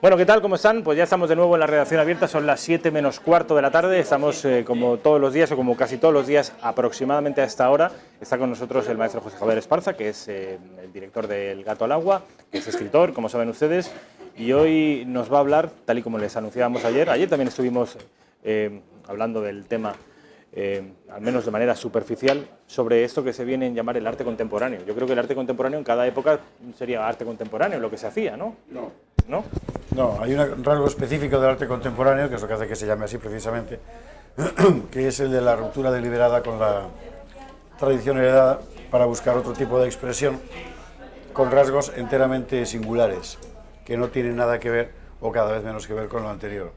Bueno, ¿qué tal? ¿Cómo están? Pues ya estamos de nuevo en la redacción abierta, son las 7 menos cuarto de la tarde, estamos como todos los días o como casi todos los días aproximadamente a esta hora. Está con nosotros el maestro José Javier Esparza, que es el director del Gato al Agua, que es escritor, como saben ustedes, y hoy nos va a hablar, tal y como les anunciábamos ayer también estuvimos hablando del tema, al menos de manera superficial, sobre esto que se viene en llamar el arte contemporáneo. Yo creo que el arte contemporáneo en cada época sería arte contemporáneo, lo que se hacía, ¿no? ¿No? No, hay un rasgo específico del arte contemporáneo, que es lo que hace que se llame así precisamente, que es el de la ruptura deliberada con la tradición heredada para buscar otro tipo de expresión con rasgos enteramente singulares, que no tienen nada que ver, o cada vez menos que ver, con lo anterior.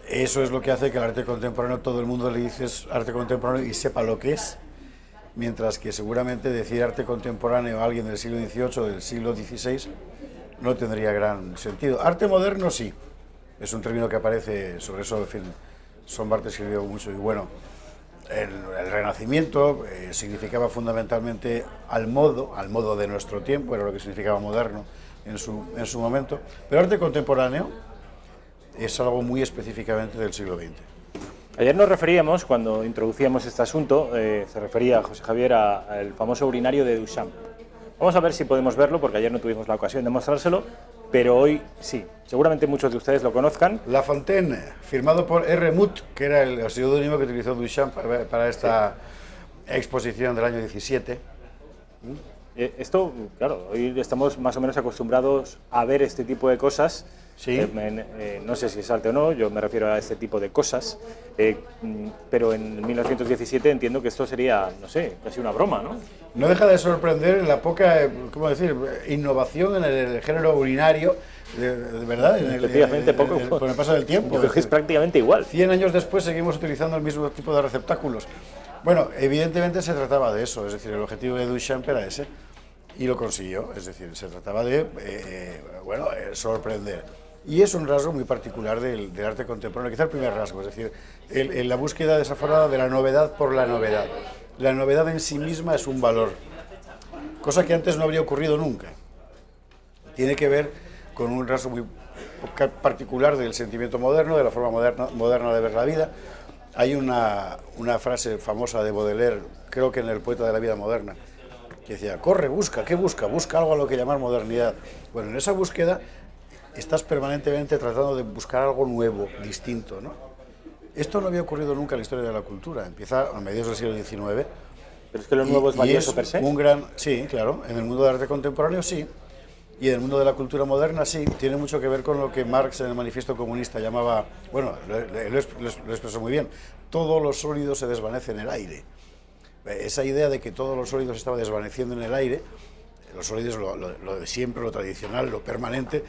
Eso es lo que hace que el arte contemporáneo, todo el mundo le dice arte contemporáneo y sepa lo que es, mientras que seguramente decir arte contemporáneo a alguien del siglo XVIII o del siglo XVI no tendría gran sentido. Arte moderno sí, es un término que aparece, sobre eso, en fin, Sombart escribió mucho, y bueno, el Renacimiento significaba fundamentalmente al modo de nuestro tiempo, era lo que significaba moderno en su momento, pero arte contemporáneo es algo muy específicamente del siglo XX. Ayer nos referíamos, cuando introducíamos este asunto, se refería José Javier al famoso urinario de Duchamp. Vamos a ver si podemos verlo, porque ayer no tuvimos la ocasión de mostrárselo, pero hoy sí. Seguramente muchos de ustedes lo conozcan. La Fontaine, firmado por R. Mutt, que era el seudónimo que utilizó Duchamp para esta exposición del año 17. Esto, claro, hoy estamos más o menos acostumbrados a ver este tipo de cosas. Sí. No sé si es arte o no, yo me refiero a este tipo de cosas, pero en 1917 entiendo que esto sería, no sé, casi una broma, ¿no? No deja de sorprender la poca, ¿cómo decir?, innovación en el género urinario, de verdad, Efectivamente, con el paso del tiempo. Es prácticamente igual. 100 años después seguimos utilizando el mismo tipo de receptáculos. Bueno, evidentemente se trataba de eso, es decir, el objetivo de Duchamp era ese, y lo consiguió, es decir, se trataba de, sorprender. Y es un rasgo muy particular del arte contemporáneo, quizá el primer rasgo, es decir, la búsqueda desaforada de la novedad por la novedad. La novedad en sí misma es un valor, cosa que antes no habría ocurrido nunca. Tiene que ver con un rasgo muy particular del sentimiento moderno, de la forma moderna de ver la vida. Hay una frase famosa de Baudelaire, creo que en El poeta de la vida moderna, que decía, corre, busca, ¿qué busca? Busca algo a lo que llamar modernidad. Bueno, en esa búsqueda estás permanentemente tratando de buscar algo nuevo, distinto, ¿no? Esto no había ocurrido nunca en la historia de la cultura, empieza a mediados del siglo XIX. ¿Pero es que lo nuevo es valioso per se? Sí, claro, en el mundo del arte contemporáneo sí, y en el mundo de la cultura moderna sí, tiene mucho que ver con lo que Marx en el Manifiesto Comunista llamaba, bueno, lo expresó muy bien, todo lo sólido se desvanece en el aire. Esa idea de que todo lo sólido se estaba desvaneciendo en el aire, lo sólido es lo de siempre, lo tradicional, lo permanente,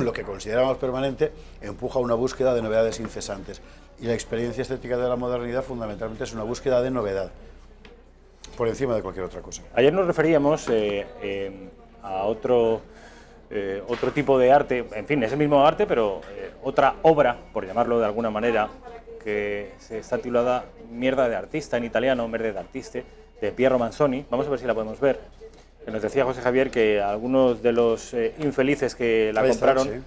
lo que consideramos permanente, empuja a una búsqueda de novedades incesantes. Y la experiencia estética de la modernidad fundamentalmente es una búsqueda de novedad, por encima de cualquier otra cosa. Ayer nos referíamos a otro tipo de arte, en fin, es el mismo arte, pero otra obra, por llamarlo de alguna manera, que se está titulada Mierda de artista, en italiano, Merde d'artiste, de Piero Manzoni. Vamos a ver si la podemos ver. Nos decía José Javier que algunos de los infelices que la compraron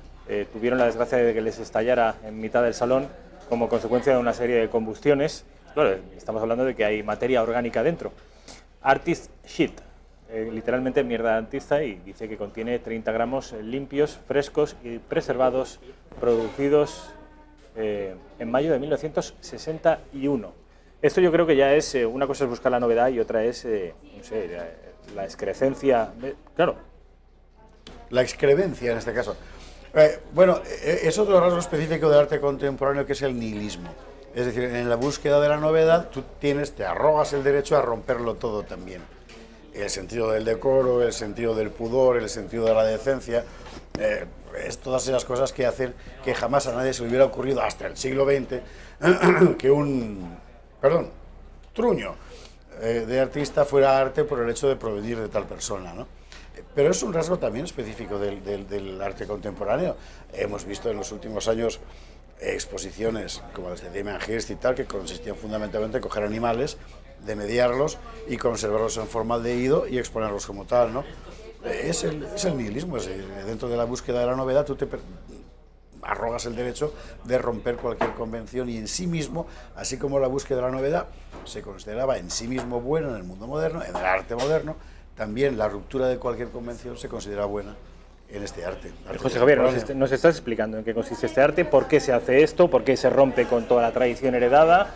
tuvieron la desgracia de que les estallara en mitad del salón como consecuencia de una serie de combustiones. Claro, estamos hablando de que hay materia orgánica dentro. Artist shit, literalmente mierda de artista, y dice que contiene 30 gramos limpios, frescos y preservados, producidos en mayo de 1961. Esto yo creo que ya es, una cosa es buscar la novedad y otra es, no sé, la excrescencia, claro. La excrevencia en este caso. Bueno, es otro rasgo específico del arte contemporáneo, que es el nihilismo. Es decir, en la búsqueda de la novedad tú te arrogas el derecho a romperlo todo también. El sentido del decoro, el sentido del pudor, el sentido de la decencia, es todas esas cosas que hacen que jamás a nadie se le hubiera ocurrido hasta el siglo XX que un truño de artista fuera arte por el hecho de provenir de tal persona, ¿no? Pero es un rasgo también específico del arte contemporáneo. Hemos visto en los últimos años exposiciones como las de Damien Hirst y tal, que consistían fundamentalmente en coger animales, de mediarlos y conservarlos en formaldehído y exponerlos como tal, ¿no? Es el nihilismo. Dentro de la búsqueda de la novedad tú te arrogas el derecho de romper cualquier convención y en sí mismo, así como la búsqueda de la novedad se consideraba en sí mismo buena en el mundo moderno, en el arte moderno, también la ruptura de cualquier convención se considera buena en este arte. José Javier, nos estás explicando en qué consiste este arte, por qué se hace esto, por qué se rompe con toda la tradición heredada,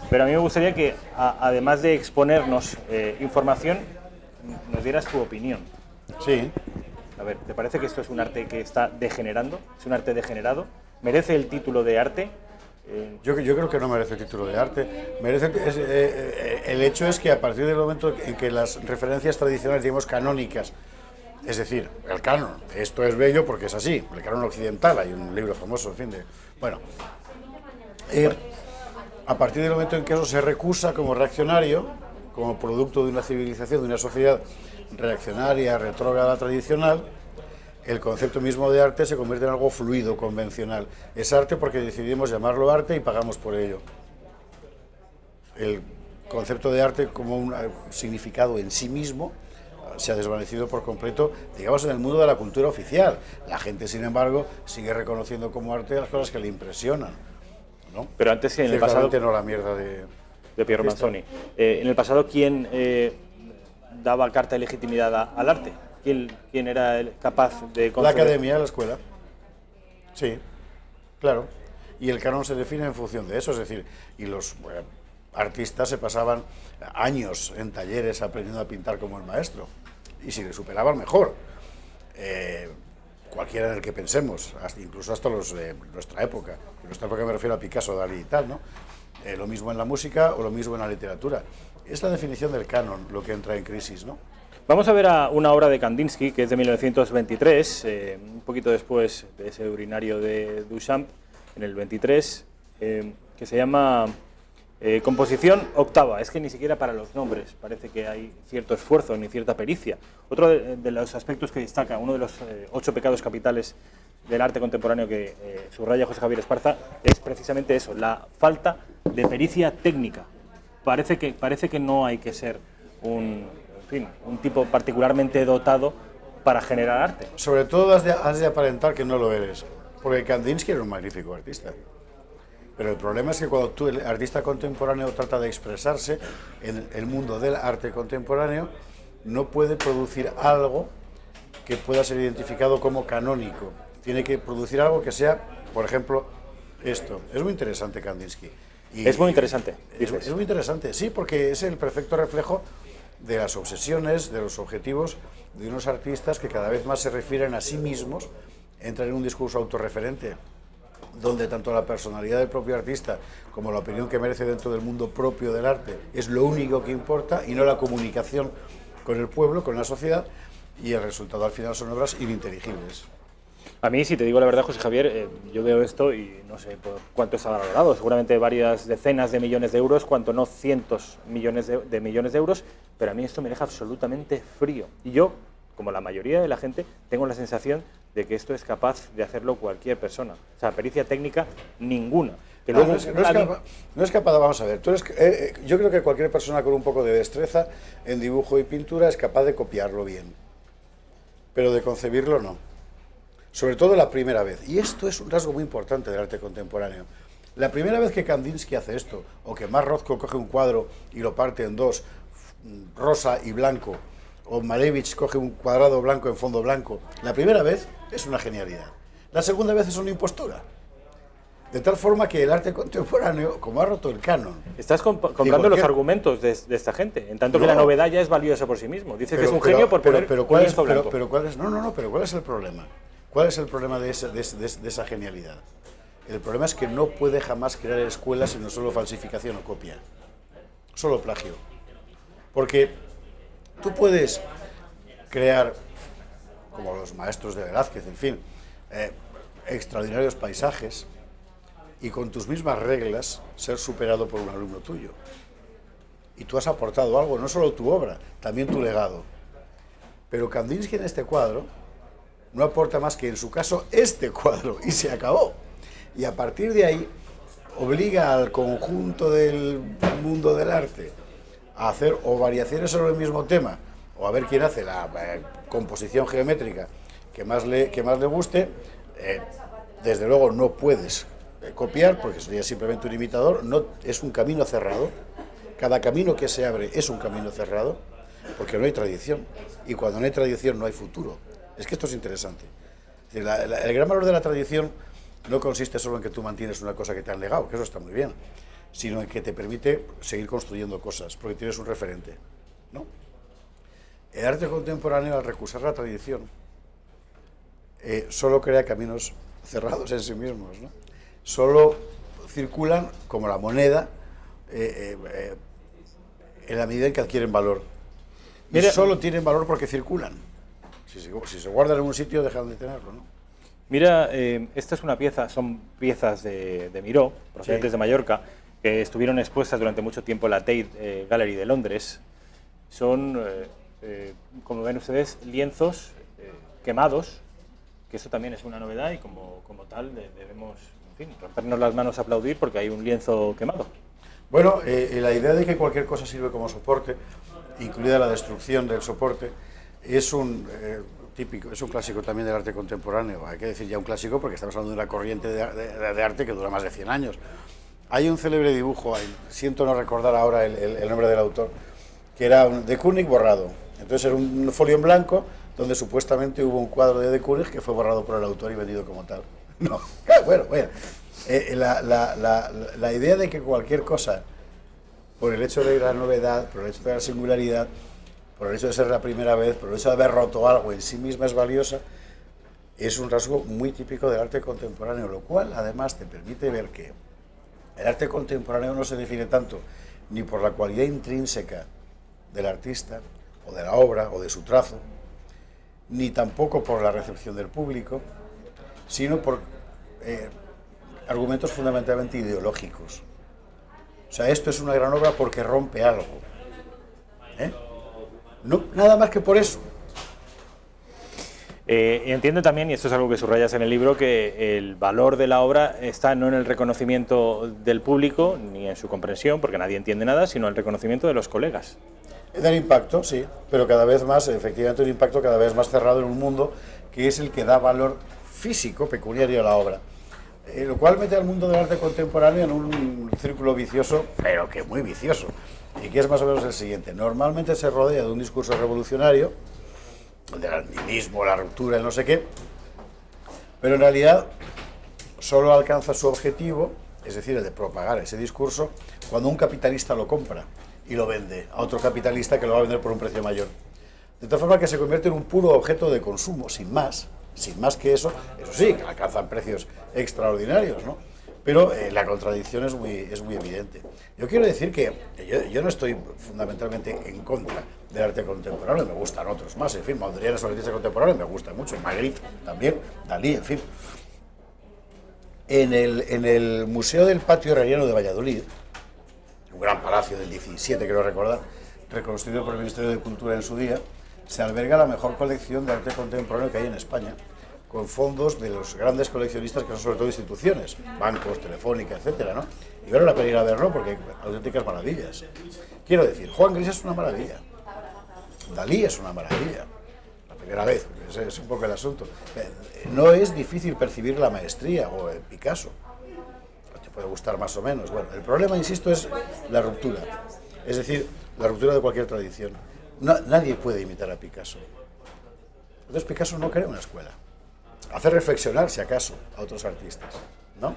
pero a mí me gustaría que, además de exponernos información, nos dieras tu opinión. Sí. A ver, ¿te parece que esto es un arte que está degenerando? ¿Es un arte degenerado? ¿Merece el título de arte? Yo creo que no merece el título de arte. El hecho es que a partir del momento en que las referencias tradicionales, digamos, canónicas, es decir, el canon, esto es bello porque es así, el canon occidental, hay un libro famoso, en fin, a partir del momento en que eso se recusa como reaccionario, como producto de una civilización, de una sociedad reaccionaria, retrógrada, tradicional, el concepto mismo de arte se convierte en algo fluido, convencional. Es arte porque decidimos llamarlo arte y pagamos por ello. El concepto de arte como un significado en sí mismo se ha desvanecido por completo, digamos, en el mundo de la cultura oficial. La gente, sin embargo, sigue reconociendo como arte las cosas que le impresionan, ¿no? Pero antes, en el pasado, no la mierda de Piero Manzoni. En el pasado, ¿quién daba carta de legitimidad al arte? ¿Quién era capaz de conceder? La academia, la escuela. Sí, claro. Y el canon se define en función de eso, es decir, y los artistas se pasaban años en talleres aprendiendo a pintar como el maestro. Y si le superaban, mejor. Cualquiera en el que pensemos, incluso hasta los de nuestra época. En nuestra época me refiero a Picasso, Dalí y tal, ¿no? Lo mismo en la música o lo mismo en la literatura. Es la definición del canon lo que entra en crisis, ¿no? Vamos a ver a una obra de Kandinsky, que es de 1923, un poquito después de ese urinario de Duchamp, en el 23, que se llama Composición Octava. Es que ni siquiera para los nombres parece que hay cierto esfuerzo ni cierta pericia. Otro de los aspectos que destaca, uno de los 8 pecados capitales del arte contemporáneo que subraya José Javier Esparza, es precisamente eso, la falta de pericia técnica. Parece que no hay que ser un tipo particularmente dotado para generar arte. Sobre todo has de aparentar que no lo eres, porque Kandinsky era un magnífico artista. Pero el problema es que cuando tú, el artista contemporáneo, trata de expresarse en el mundo del arte contemporáneo, no puede producir algo que pueda ser identificado como canónico. Tiene que producir algo que sea, por ejemplo, esto. Es muy interesante Kandinsky. Es muy interesante. Es muy interesante, sí, porque es el perfecto reflejo de las obsesiones, de los objetivos de unos artistas que cada vez más se refieren a sí mismos, entran en un discurso autorreferente, donde tanto la personalidad del propio artista como la opinión que merece dentro del mundo propio del arte es lo único que importa y no la comunicación con el pueblo, con la sociedad, y el resultado al final son obras ininteligibles. A mí, si te digo la verdad, José Javier, yo veo esto y no sé por cuánto está valorado, seguramente varias decenas de millones de euros, cuanto no cientos de millones de euros, pero a mí esto me deja absolutamente frío. Y yo, como la mayoría de la gente, tengo la sensación de que esto es capaz de hacerlo cualquier persona. O sea, pericia técnica ninguna. Que no es capaz, vamos a ver, yo creo que cualquier persona con un poco de destreza en dibujo y pintura es capaz de copiarlo bien, pero de concebirlo no. Sobre todo la primera vez. Y esto es un rasgo muy importante del arte contemporáneo. La primera vez que Kandinsky hace esto, o que Mark Rothko coge un cuadro y lo parte en dos, rosa y blanco, o Malevich coge un cuadrado blanco en fondo blanco, la primera vez es una genialidad. La segunda vez es una impostura. De tal forma que el arte contemporáneo, como ha roto el canon... Estás comprando los argumentos de esta gente, en tanto que la novedad ya es valiosa por sí mismo. Dice que es un genio por poner un lienzo blanco. Pero ¿cuál es el problema? ¿Cuál es el problema de esa genialidad? El problema es que no puede jamás crear escuelas sino solo falsificación o copia. Solo plagio. Porque tú puedes crear, como los maestros de Velázquez, en fin, extraordinarios paisajes y con tus mismas reglas ser superado por un alumno tuyo. Y tú has aportado algo, no solo tu obra, también tu legado. Pero Kandinsky en este cuadro no aporta más que, en su caso, este cuadro, y se acabó. Y a partir de ahí obliga al conjunto del mundo del arte a hacer o variaciones sobre el mismo tema o a ver quién hace la composición geométrica que más le guste, desde luego no puedes copiar, porque sería simplemente un imitador, no, es un camino cerrado, cada camino que se abre es un camino cerrado, porque no hay tradición, y cuando no hay tradición no hay futuro. Es que esto es interesante. Es decir, el gran valor de la tradición no consiste solo en que tú mantienes una cosa que te han legado, que eso está muy bien, sino en que te permite seguir construyendo cosas, porque tienes un referente, ¿no? El arte contemporáneo, al recusar la tradición, solo crea caminos cerrados en sí mismos, ¿no? Solo circulan como la moneda en la medida en que adquieren valor. Y solo tienen valor porque circulan. Si se guardan en un sitio, dejan de tenerlo, ¿no? Mira, esta es una pieza, son piezas de Miró, procedentes de Mallorca, que estuvieron expuestas durante mucho tiempo en la Tate Gallery de Londres. Son, como ven ustedes, lienzos quemados, que eso también es una novedad y como tal debemos, en fin, rompernos las manos a aplaudir porque hay un lienzo quemado. Bueno, la idea de que cualquier cosa sirve como soporte, incluida la destrucción del soporte, es un típico, es un clásico también del arte contemporáneo. Hay que decir ya un clásico porque estamos hablando de una corriente de arte que dura más de 100 años. Hay un célebre dibujo, siento no recordar ahora el nombre del autor, que era de Kooning borrado. Entonces era un folio en blanco donde supuestamente hubo un cuadro de Kooning que fue borrado por el autor y vendido como tal. No, bueno. La idea de que cualquier cosa, por el hecho de la novedad, por el hecho de la singularidad, por el hecho de ser la primera vez, por el hecho de haber roto algo en sí misma es valiosa, es un rasgo muy típico del arte contemporáneo, lo cual además te permite ver que el arte contemporáneo no se define tanto ni por la cualidad intrínseca del artista, o de la obra, o de su trazo, ni tampoco por la recepción del público, sino por argumentos fundamentalmente ideológicos. O sea, esto es una gran obra porque rompe algo. No, nada más que por eso. Y entiendo también, y esto es algo que subrayas en el libro, que el valor de la obra está no en el reconocimiento del público, ni en su comprensión, porque nadie entiende nada, sino en el reconocimiento de los colegas. Del impacto, sí, pero cada vez más, efectivamente, un impacto cada vez más cerrado en un mundo que es el que da valor físico peculiar a la obra. Lo cual mete al mundo del arte contemporáneo en un círculo vicioso, pero que muy vicioso, y que es más o menos el siguiente. Normalmente se rodea de un discurso revolucionario, el del nihilismo, la ruptura, el no sé qué, pero en realidad solo alcanza su objetivo, es decir, el de propagar ese discurso, cuando un capitalista lo compra y lo vende a otro capitalista que lo va a vender por un precio mayor. De tal forma que se convierte en un puro objeto de consumo, sin más que eso sí, que alcanzan precios extraordinarios, ¿no? Pero la contradicción es muy evidente. Yo quiero decir que yo no estoy fundamentalmente en contra del arte contemporáneo, me gustan otros más, en fin, Mondrian es un artista contemporáneo, me gusta mucho, Magritte también, Dalí, en fin. En el Museo del Patio Herreriano de Valladolid, un gran palacio del 17, creo recordar, reconstruido por el Ministerio de Cultura en su día, se alberga la mejor colección de arte contemporáneo que hay en España, con fondos de los grandes coleccionistas que son sobre todo instituciones, bancos, Telefónica, etcétera, ¿no? Y vale la pena ir a verlo porque hay auténticas maravillas. Quiero decir, Juan Gris es una maravilla, Dalí es una maravilla, la primera vez, ese es un poco el asunto. No es difícil percibir la maestría, o Picasso, te puede gustar más o menos. Bueno, el problema, insisto, es la ruptura, es decir, la ruptura de cualquier tradición. Nadie puede imitar a Picasso. Entonces Picasso no crea una escuela. Hace reflexionar, si acaso, a otros artistas, ¿no?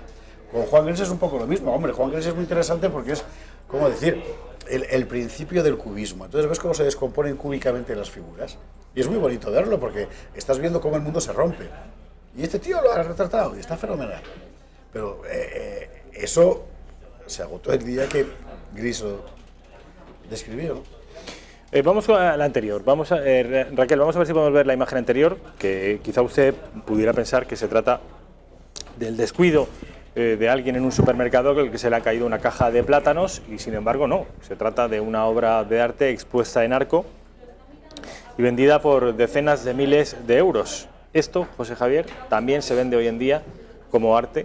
Con Juan Gris es un poco lo mismo. Hombre, Juan Gris es muy interesante porque es, ¿cómo decir?, el principio del cubismo. Entonces ves cómo se descomponen cúbicamente las figuras. Y es muy bonito verlo porque estás viendo cómo el mundo se rompe. Y este tío lo ha retratado y está fenomenal. Pero eso se agotó el día que Gris lo describió, ¿no? Vamos a la anterior. Raquel, vamos a ver si podemos ver la imagen anterior, que quizá usted pudiera pensar que se trata del descuido de alguien en un supermercado que se le ha caído una caja de plátanos, y sin embargo no. Se trata de una obra de arte expuesta en Arco y vendida por decenas de miles de euros. Esto, José Javier, también se vende hoy en día como arte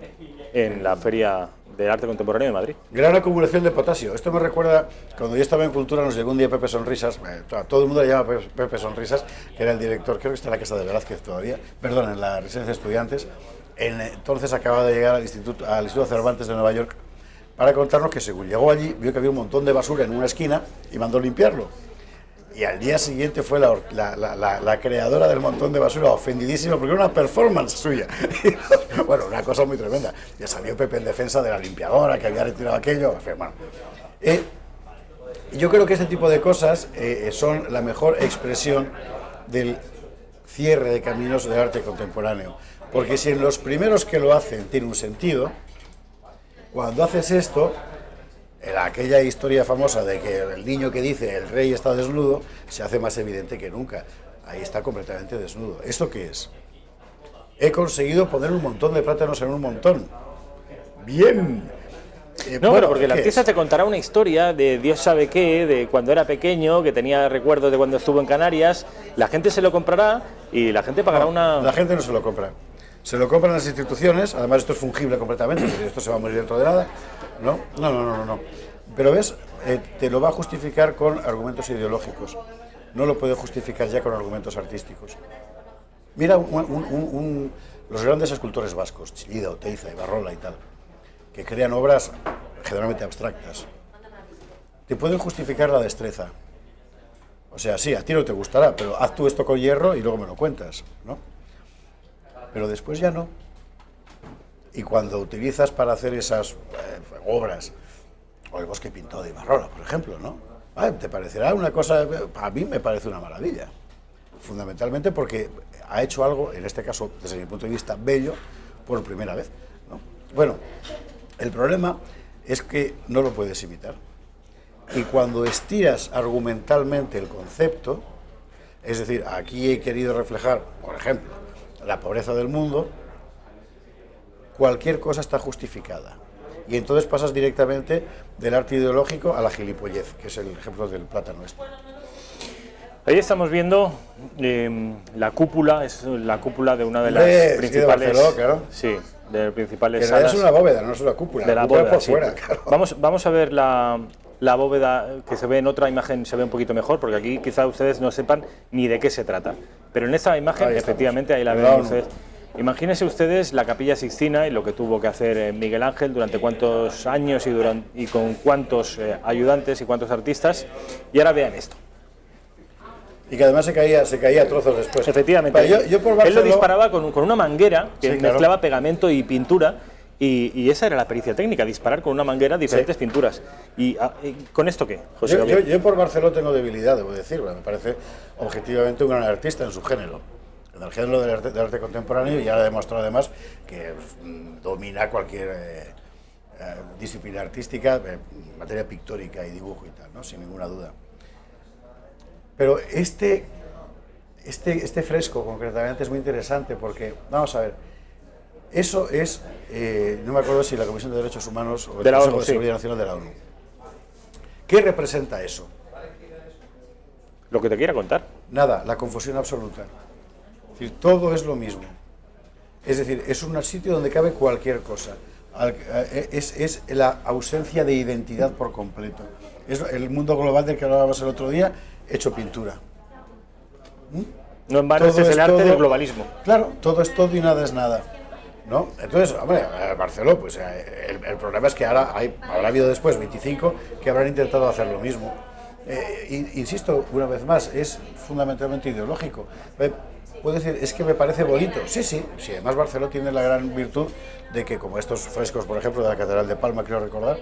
en la Feria del arte contemporáneo de Madrid. Gran acumulación de potasio. Esto me recuerda, cuando yo estaba en Cultura, nos llegó un día Pepe Sonrisas, todo el mundo le llama Pepe Sonrisas, que era el director, creo que está en la Casa de Velázquez todavía, perdón, en la residencia de estudiantes. Entonces acababa de llegar al Instituto Cervantes de Nueva York para contarnos que según llegó allí, vio que había un montón de basura en una esquina y mandó limpiarlo. Y al día siguiente fue la creadora del montón de basura ofendidísima porque era una performance suya. Bueno, una cosa muy tremenda. Ya salió Pepe en defensa de la limpiadora que había retirado aquello. Bueno, yo creo que este tipo de cosas son la mejor expresión del cierre de caminos del arte contemporáneo. Porque si en los primeros que lo hacen tiene un sentido, cuando haces esto, aquella historia famosa de que el niño que dice el rey está desnudo se hace más evidente que nunca. Ahí está completamente desnudo. ¿Esto qué es? He conseguido poner un montón de plátanos en un montón. ¡Bien! No, bueno, porque el artista te contará una historia de Dios sabe qué, de cuando era pequeño, que tenía recuerdos de cuando estuvo en Canarias. La gente se lo comprará y la gente pagará una... La gente no se lo compra. Se lo compran las instituciones, además esto es fungible completamente, esto se va a morir dentro de nada. No. Pero ves, te lo va a justificar con argumentos ideológicos. No lo puede justificar ya con argumentos artísticos. Mira los grandes escultores vascos, Chillida, Oteiza, Ibarrola y tal, que crean obras generalmente abstractas. Te pueden justificar la destreza. O sea, sí, a ti no te gustará, pero haz tú esto con hierro y luego me lo cuentas, ¿no? Pero después ya no. Y cuando utilizas para hacer esas obras, o el bosque pintado de Ibarrola, por ejemplo, ¿no? Te parecerá una cosa, a mí me parece una maravilla. Fundamentalmente porque ha hecho algo, en este caso, desde mi punto de vista, bello, por primera vez, ¿no? Bueno, el problema es que no lo puedes imitar. Y cuando estiras argumentalmente el concepto, es decir, aquí he querido reflejar, por ejemplo, la pobreza del mundo, cualquier cosa está justificada. Y entonces pasas directamente del arte ideológico a la gilipollez, que es el ejemplo del plátano este. Ahí estamos viendo la cúpula, es la cúpula de una de las principales... De Barceló, claro. Sí, de las principales que salas. Es una bóveda, no es una cúpula. De la cúpula bóveda, por sí. fuera, claro. Vamos a ver la bóveda, que se ve en otra imagen, se ve un poquito mejor, porque aquí quizá ustedes no sepan ni de qué se trata. Pero en esta imagen, efectivamente, ahí la ven ustedes. Imagínense ustedes la Capilla Sixtina y lo que tuvo que hacer Miguel Ángel, durante cuántos años y con cuántos ayudantes y cuántos artistas. Y ahora vean esto. Y que además se caía a trozos después. Efectivamente. Yo por Barceló... Él lo disparaba con una manguera que sí, mezclaba claro. pegamento y pintura. Y esa era la pericia técnica, disparar con una manguera diferentes pinturas. ¿Y con esto qué, José Gabriel? Yo por Barceló tengo debilidad, debo decir, me parece objetivamente un gran artista en su género, en el género del arte contemporáneo, y ahora ha demostrado además que domina cualquier disciplina artística, materia pictórica y dibujo y tal, ¿no? Sin ninguna duda. Pero este fresco concretamente es muy interesante porque, vamos a ver, eso es, no me acuerdo si la Comisión de Derechos Humanos o el Consejo de Seguridad Nacional de la ONU. ¿Qué representa eso? Lo que te quiera contar. Nada, la confusión absoluta. Es decir, todo es lo mismo. Es decir, es un sitio donde cabe cualquier cosa. Es la ausencia de identidad por completo. Es el mundo global del que hablábamos el otro día, hecho pintura. No en vano es el arte del globalismo. Claro, todo es todo y nada es nada, ¿no? Entonces, hombre, Barceló, pues el problema es que ahora habrá habido después 25 que habrán intentado hacer lo mismo. Insisto, una vez más, es fundamentalmente ideológico. Puedo decir, es que me parece bonito. Sí, además Barceló tiene la gran virtud de que, como estos frescos, por ejemplo, de la Catedral de Palma, creo recordar,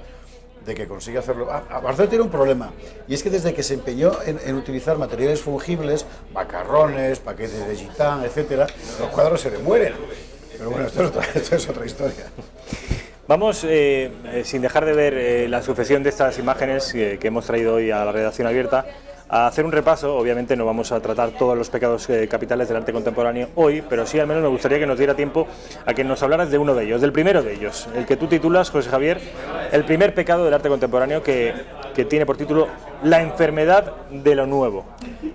de que consigue hacerlo. Barceló tiene un problema, y es que desde que se empeñó en utilizar materiales fungibles, macarrones, paquetes de gitán, etcétera, los cuadros se le mueren. Pero bueno, esto es otra historia. Vamos, sin dejar de ver la sucesión de estas imágenes que hemos traído hoy a la redacción abierta, a hacer un repaso. Obviamente no vamos a tratar todos los pecados capitales del arte contemporáneo hoy, pero sí al menos me gustaría que nos diera tiempo a que nos hablaras de uno de ellos, del primero de ellos, el que tú titulas, José Javier, el primer pecado del arte contemporáneo, que tiene por título La enfermedad de lo nuevo.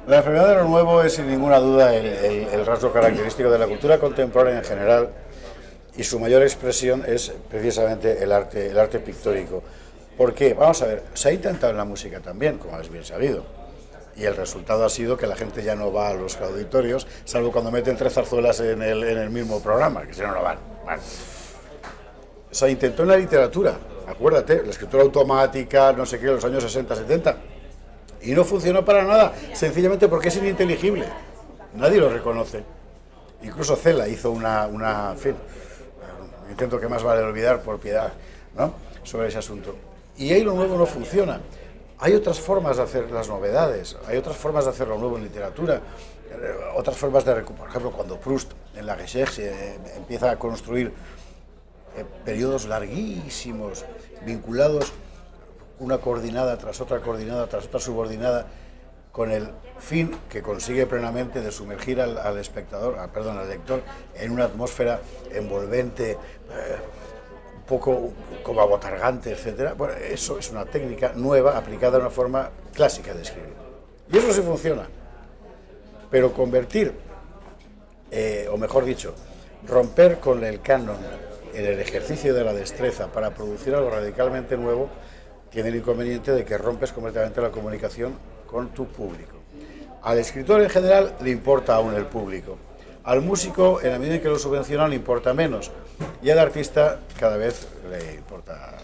La enfermedad de lo nuevo es sin ninguna duda el rasgo característico de la cultura contemporánea en general, y su mayor expresión es precisamente el arte pictórico. ¿Por qué? Vamos a ver, se ha intentado en la música también, como es bien sabido, y el resultado ha sido que la gente ya no va a los auditorios, salvo cuando meten 3 zarzuelas en el mismo programa, que si no, no van. Bueno. Se intentó en la literatura, acuérdate, la escritura automática, no sé qué, los años 60, 70, y no funcionó para nada, sencillamente porque es ininteligible, nadie lo reconoce. Incluso Cela hizo en fin, un intento que más vale olvidar por piedad, ¿no?, sobre ese asunto. Y ahí lo nuevo no funciona. Hay otras formas de hacer las novedades, hay otras formas de hacer lo nuevo en literatura, otras formas de recuperar. Por ejemplo, cuando Proust en La Recherche empieza a construir periodos larguísimos, vinculados una coordinada tras otra subordinada, con el fin que consigue plenamente de sumergir al lector en una atmósfera envolvente, un poco como abotargante, etcétera. Bueno, eso es una técnica nueva aplicada a una forma clásica de escribir. Y eso sí funciona. Pero convertir, o mejor dicho, romper con el canon en el ejercicio de la destreza para producir algo radicalmente nuevo, tiene el inconveniente de que rompes completamente la comunicación con tu público. Al escritor en general le importa aún el público. Al músico, en la medida en que lo subvenciona, le importa menos. Y al artista cada vez le importa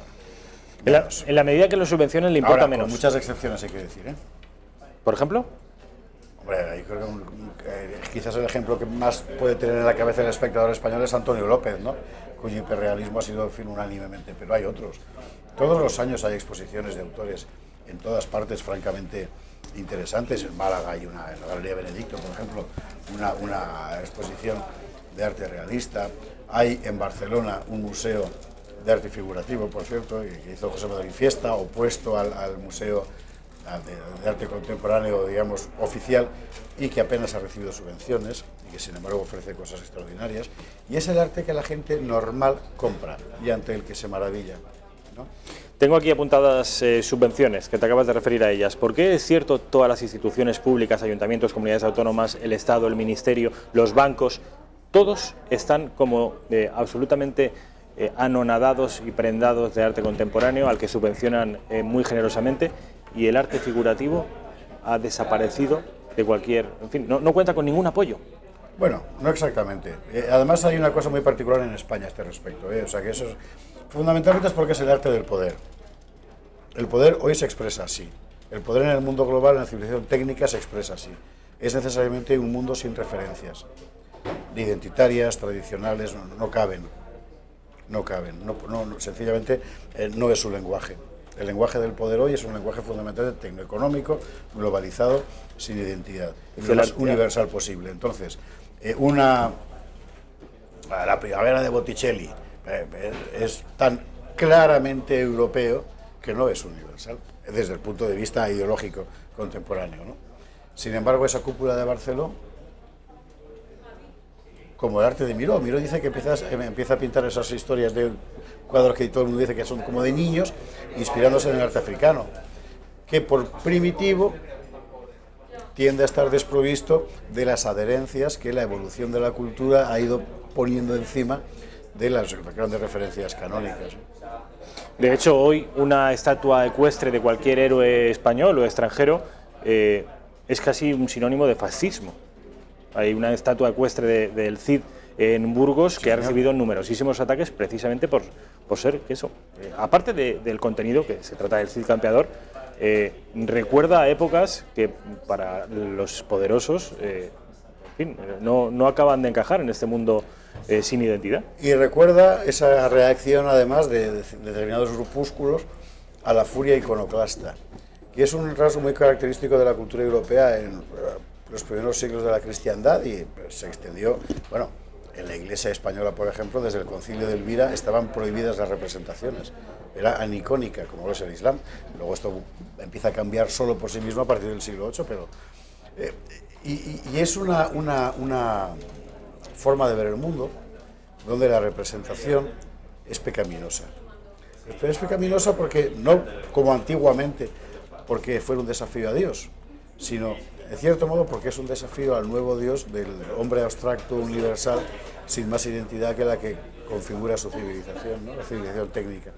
menos. En la medida que lo subvencionan le importa menos. Con muchas excepciones hay que decir, ¿eh? ¿Por ejemplo? Hombre, yo creo que quizás el ejemplo que más puede tener en la cabeza el espectador español es Antonio López, ¿no?, cuyo hiperrealismo ha sido, en fin, unánimemente, pero hay otros. Todos los años hay exposiciones de autores en todas partes francamente interesantes. En Málaga hay en la Galería Benedicto, por ejemplo, una exposición de arte realista. Hay en Barcelona un museo de arte figurativo, por cierto, que hizo José Madrid Fiesta, opuesto al museo de arte contemporáneo, digamos, oficial, y que apenas ha recibido subvenciones y que sin embargo ofrece cosas extraordinarias, y es el arte que la gente normal compra y ante el que se maravilla, ¿no? Tengo aquí apuntadas subvenciones, que te acabas de referir a ellas. ¿Por qué es cierto todas las instituciones públicas, ayuntamientos, comunidades autónomas, el Estado, el Ministerio, los bancos, todos están como absolutamente anonadados y prendados de arte contemporáneo, al que subvencionan muy generosamente, y el arte figurativo ha desaparecido de cualquier... En fin, no cuenta con ningún apoyo? Bueno, no exactamente. Además hay una cosa muy particular en España a este respecto, o sea que eso es, fundamentalmente es porque es el arte del poder. El poder hoy se expresa así. El poder en el mundo global, en la civilización técnica, se expresa así. Es necesariamente un mundo sin referencias identitarias, tradicionales, no caben. No caben, sencillamente no es su lenguaje. El lenguaje del poder hoy es un lenguaje fundamentalmente tecnoeconómico, globalizado, sin identidad, y lo más universal posible. Entonces, la primavera de Botticelli es tan claramente europeo que no es universal, desde el punto de vista ideológico contemporáneo, ¿no? Sin embargo, esa cúpula de Barceló, como el arte de Miró dice que empieza a pintar esas historias de cuadros que todo el mundo dice que son como de niños, inspirándose en el arte africano, que por primitivo tiende a estar desprovisto de las adherencias que la evolución de la cultura ha ido poniendo encima de las grandes referencias canónicas. De hecho, hoy una estatua ecuestre de cualquier héroe español o extranjero es casi un sinónimo de fascismo. Hay una estatua ecuestre del Cid en Burgos que ha recibido numerosísimos ataques precisamente por ser eso. Aparte del contenido, que se trata del Cid campeador, recuerda a épocas que para los poderosos en fin, no acaban de encajar en este mundo sin identidad. Y recuerda esa reacción, además, de determinados grupúsculos a la furia iconoclasta, que es un rasgo muy característico de la cultura europea en los primeros siglos de la cristiandad, y se extendió, bueno, en la Iglesia española, por ejemplo, desde el Concilio de Elvira estaban prohibidas las representaciones, era anicónica, como lo es el Islam. Luego esto empieza a cambiar solo por sí mismo a partir del siglo VIII, pero y es una forma de ver el mundo donde la representación es pecaminosa. Pero es pecaminosa porque no como antiguamente, porque fue un desafío a Dios, sino en cierto modo porque es un desafío al nuevo Dios del hombre abstracto universal sin más identidad que la que configura su civilización, ¿no? La civilización técnica.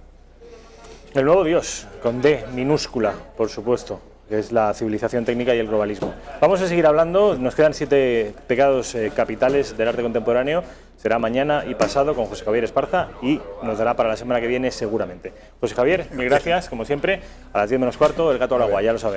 El nuevo Dios, con D minúscula, por supuesto, que es la civilización técnica y el globalismo. Vamos a seguir hablando, nos quedan 7 pecados capitales del arte contemporáneo. Será mañana y pasado con José Javier Esparza y nos dará para la semana que viene seguramente. José Javier, mil gracias, como siempre. A las 10 menos cuarto, el gato al agua, ya lo sabes.